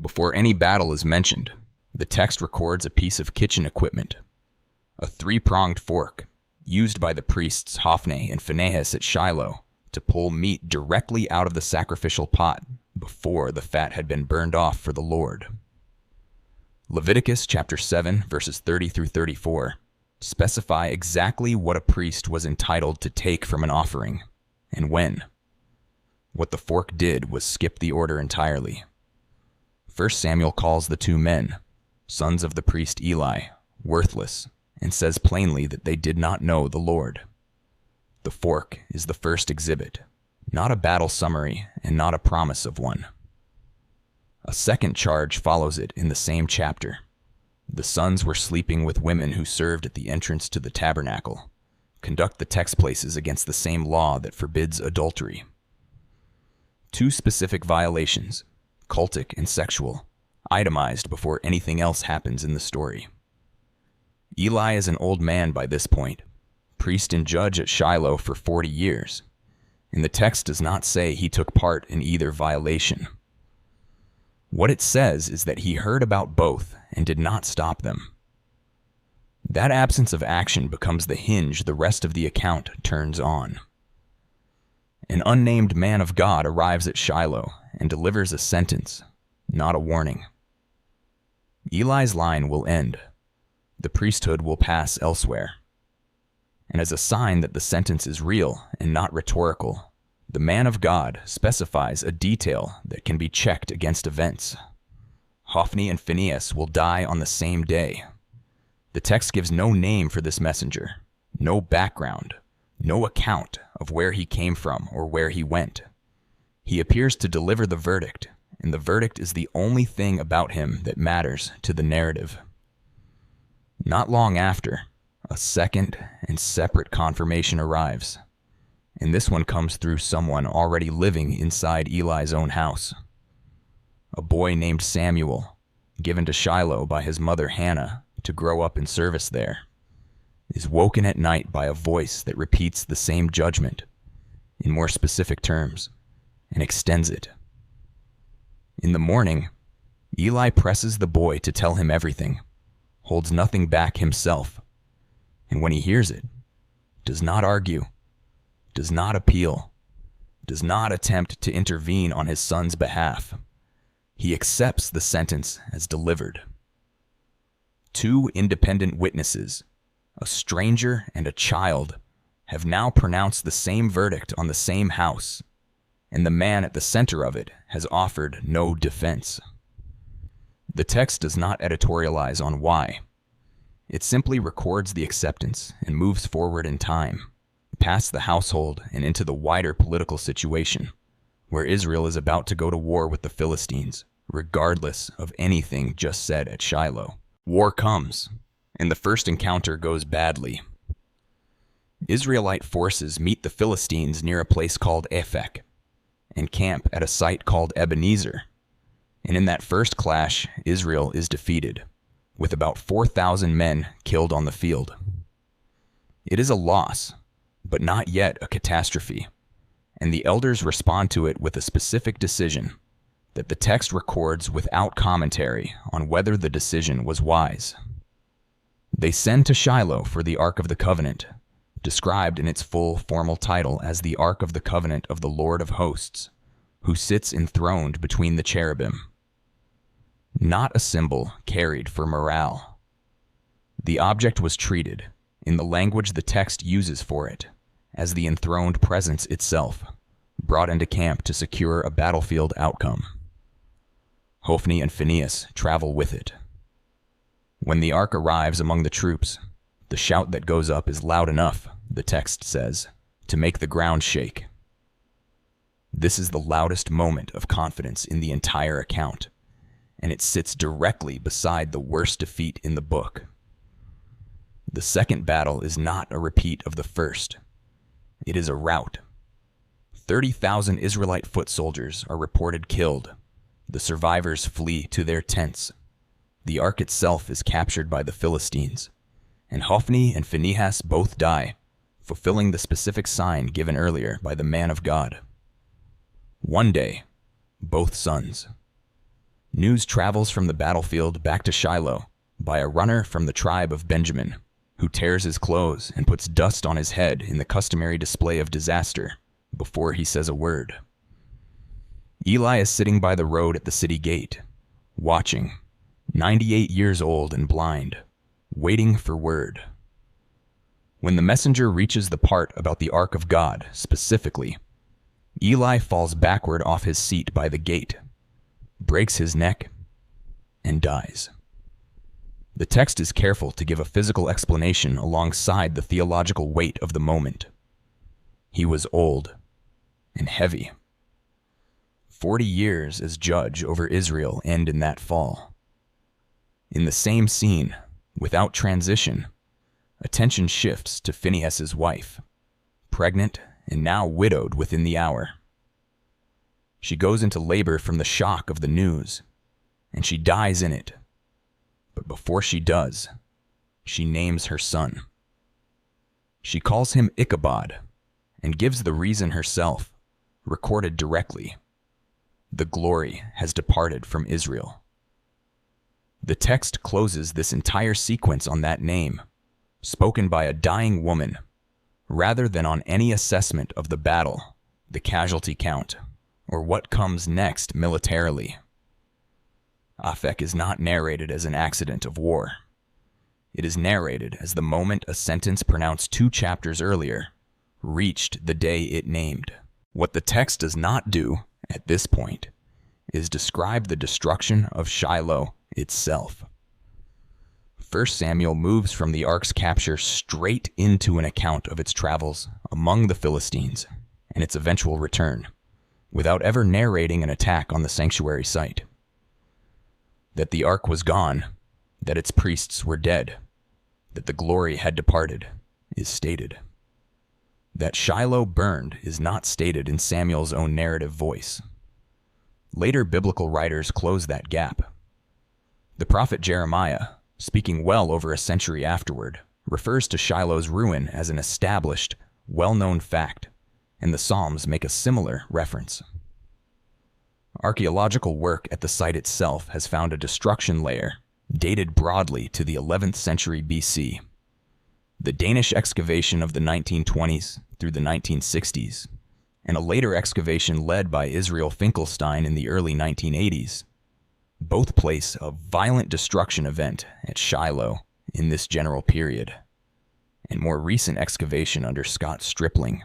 Before any battle is mentioned, the text records a piece of kitchen equipment, a three-pronged fork used by the priests Hophni and Phinehas at Shiloh to pull meat directly out of the sacrificial pot before the fat had been burned off for the Lord. Leviticus chapter 7, verses 30 through 34 specify exactly what a priest was entitled to take from an offering and when. What the fork did was skip the order entirely. 1 Samuel calls the two men, sons of the priest Eli, worthless, and says plainly that they did not know the Lord. The fork is the first exhibit, not a battle summary and not a promise of one. A second charge follows it in the same chapter. The sons were sleeping with women who served at the entrance to the tabernacle. Conduct the text places against the same law that forbids adultery. Two specific violations, cultic and sexual, itemized before anything else happens in the story. Eli is an old man by this point, priest and judge at Shiloh for 40 years, and the text does not say he took part in either violation. What it says is that he heard about both and did not stop them. That absence of action becomes the hinge the rest of the account turns on. An unnamed man of God arrives at Shiloh and delivers a sentence, not a warning. Eli's line will end. The priesthood will pass elsewhere. And as a sign that the sentence is real and not rhetorical, the man of God specifies a detail that can be checked against events. Hophni and Phinehas will die on the same day. The text gives no name for this messenger, no background, no account of where he came from or where he went. He appears to deliver the verdict, and the verdict is the only thing about him that matters to the narrative. Not long after, a second and separate confirmation arrives, and this one comes through someone already living inside Eli's own house. A boy named Samuel, given to Shiloh by his mother Hannah to grow up in service there, is woken at night by a voice that repeats the same judgment in more specific terms and extends it. In the morning, Eli presses the boy to tell him everything, holds nothing back himself, and when he hears it, does not argue, does not appeal, does not attempt to intervene on his son's behalf. He accepts the sentence as delivered. Two independent witnesses, a stranger and a child, have now pronounced the same verdict on the same house, and the man at the center of it has offered no defense. The text does not editorialize on why. It simply records the acceptance and moves forward in time, past the household and into the wider political situation, where Israel is about to go to war with the Philistines, regardless of anything just said at Shiloh. War comes, and the first encounter goes badly. Israelite forces meet the Philistines near a place called Aphek, and camp at a site called Ebenezer. And in that first clash, Israel is defeated, with about 4,000 men killed on the field. It is a loss, but not yet a catastrophe, and the elders respond to it with a specific decision that the text records without commentary on whether the decision was wise. They send to Shiloh for the Ark of the Covenant, described in its full formal title as the Ark of the Covenant of the Lord of Hosts, who sits enthroned between the cherubim. Not a symbol carried for morale. The object was treated, in the language the text uses for it, as the enthroned presence itself, brought into camp to secure a battlefield outcome. Hophni and Phinehas travel with it. When the ark arrives among the troops, the shout that goes up is loud enough, the text says, to make the ground shake. This is the loudest moment of confidence in the entire account, and it sits directly beside the worst defeat in the book. The second battle is not a repeat of the first. It is a rout. 30,000 Israelite foot soldiers are reported killed. The survivors flee to their tents. The ark itself is captured by the Philistines, and Hophni and Phinehas both die, fulfilling the specific sign given earlier by the man of God. One day, both sons. News travels from the battlefield back to Shiloh by a runner from the tribe of Benjamin, who tears his clothes and puts dust on his head in the customary display of disaster before he says a word. Eli is sitting by the road at the city gate, watching, 98 years old and blind, waiting for word. When the messenger reaches the part about the Ark of God specifically, Eli falls backward off his seat by the gate, breaks his neck, and dies. The text is careful to give a physical explanation alongside the theological weight of the moment. He was old and heavy. 40 years as judge over Israel end in that fall. In the same scene, without transition, attention shifts to Phinehas's wife, pregnant and now widowed within the hour. She goes into labor from the shock of the news, and she dies in it. But before she does, she names her son. She calls him Ichabod, and gives the reason herself, recorded directly. The glory has departed from Israel. The text closes this entire sequence on that name, spoken by a dying woman, rather than on any assessment of the battle, the casualty count, or what comes next militarily. Aphek is not narrated as an accident of war. It is narrated as the moment a sentence pronounced 2 chapters earlier reached the day it named. What the text does not do, at this point, is describe the destruction of Shiloh itself. 1 Samuel moves from the ark's capture straight into an account of its travels among the Philistines and its eventual return, without ever narrating an attack on the sanctuary site. That the ark was gone, that its priests were dead, that the glory had departed, is stated. That Shiloh burned is not stated in Samuel's own narrative voice. Later biblical writers close that gap. The prophet Jeremiah, speaking well over a century afterward, refers to Shiloh's ruin as an established, well-known fact, and the Psalms make a similar reference. Archaeological work at the site itself has found a destruction layer dated broadly to the 11th century BC. The Danish excavation of the 1920s through the 1960s, and a later excavation led by Israel Finkelstein in the early 1980s, both place a violent destruction event at Shiloh in this general period. And more recent excavation under Scott Stripling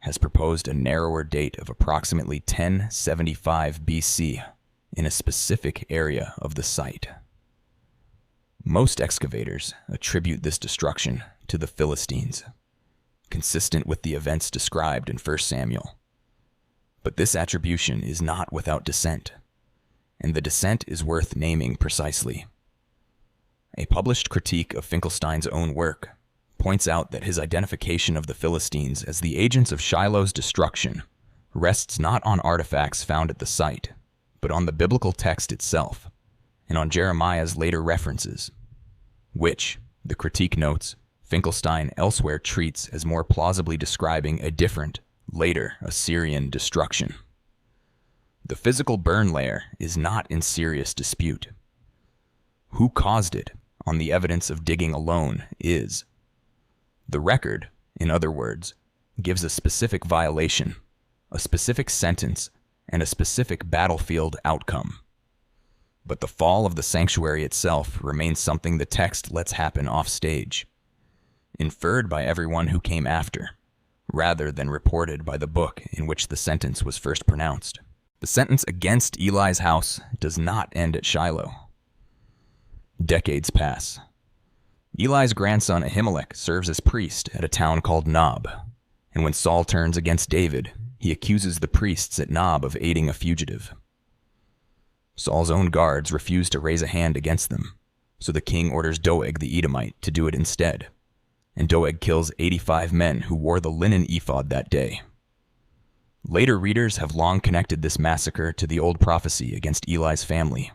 has proposed a narrower date of approximately 1075 BC in a specific area of the site. Most excavators attribute this destruction to the Philistines, consistent with the events described in 1 Samuel. But this attribution is not without dissent, and the dissent is worth naming precisely. A published critique of Finkelstein's own work points out that his identification of the Philistines as the agents of Shiloh's destruction rests not on artifacts found at the site, but on the biblical text itself, and on Jeremiah's later references, which, the critique notes, Finkelstein elsewhere treats as more plausibly describing a different, later Assyrian destruction. The physical burn layer is not in serious dispute. Who caused it, on the evidence of digging alone, is. The record, in other words, gives a specific violation, a specific sentence, and a specific battlefield outcome. But the fall of the sanctuary itself remains something the text lets happen offstage, inferred by everyone who came after, rather than reported by the book in which the sentence was first pronounced. The sentence against Eli's house does not end at Shiloh. Decades pass. Eli's grandson Ahimelech serves as priest at a town called Nob, and when Saul turns against David, he accuses the priests at Nob of aiding a fugitive. Saul's own guards refuse to raise a hand against them, so the king orders Doeg the Edomite to do it instead, and Doeg kills 85 men who wore the linen ephod that day. Later readers have long connected this massacre to the old prophecy against Eli's family,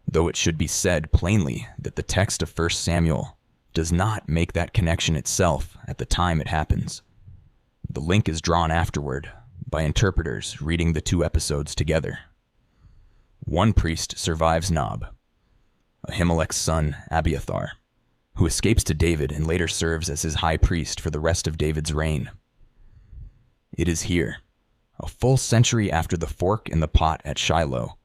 though it should be said plainly that the text of 1 Samuel does not make that connection itself at the time it happens. The link is drawn afterward by interpreters reading the 2 episodes together. One priest survives Nob, Ahimelech's son Abiathar, who escapes to David and later serves as his high priest for the rest of David's reign. It is here, a full century after the fork in the pot at Shiloh,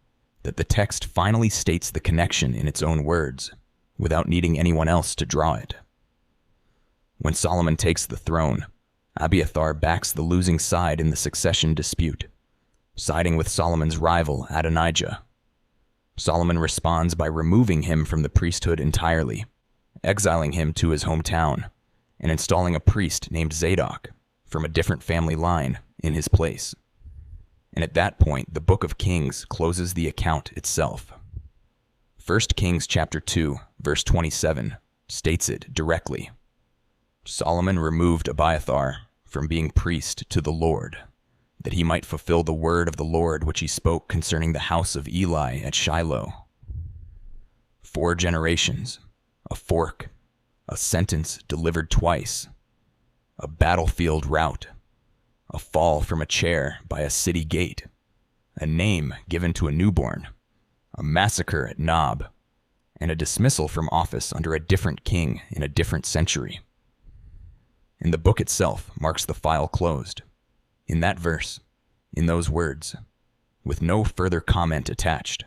that the text finally states the connection in its own words, without needing anyone else to draw it. When Solomon takes the throne, Abiathar backs the losing side in the succession dispute, siding with Solomon's rival Adonijah. Solomon responds by removing him from the priesthood entirely, exiling him to his hometown, and installing a priest named Zadok from a different family line in his place. And at that point, the book of Kings closes the account itself. 1 Kings chapter 2, verse 27 states it directly. Solomon removed Abiathar from being priest to the Lord, that he might fulfill the word of the Lord which he spoke concerning the house of Eli at Shiloh. 4 generations, a fork, a sentence delivered twice, a battlefield rout, a fall from a chair by a city gate, a name given to a newborn, a massacre at Nob, and a dismissal from office under a different king in a different century. And the book itself marks the file closed, in that verse, in those words, with no further comment attached.